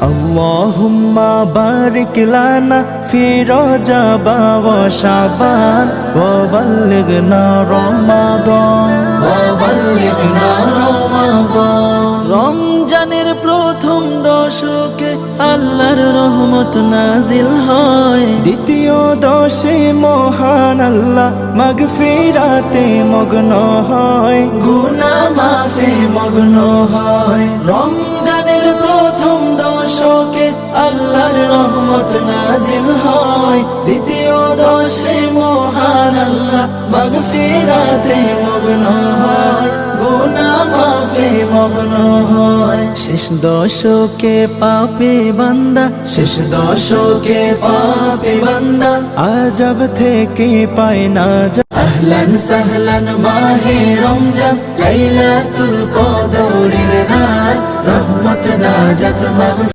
اللهم بارك لنا في رجب وشعبان وبلغنا رمضان রমজানের প্রথম দশকে আল্লাহর রহমত নাজিল হয়, দ্বিতীয় দশে মহান আল্লাহ মাগফিরাতে মগ্ন হয়, গুনাহ মাফে মগ্ন হয়। রমজানের প্রথম দশকে আল্লাহর রহমত নাজিল হয়, দ্বিতীয় দশে মহান আল্লাহ মাগফিরাতে মগ্ন হয়, গুনাহ মাফে মগ্ন হয়। শেষ দশকে পাপী বান্দা, শেষ দশকে পাপী বান্দা আযাব থেকে পায় না যা। আহলান সাহলান মাহে রমজান, লাইলাতুল কদরের রাত, রহমত নাজাত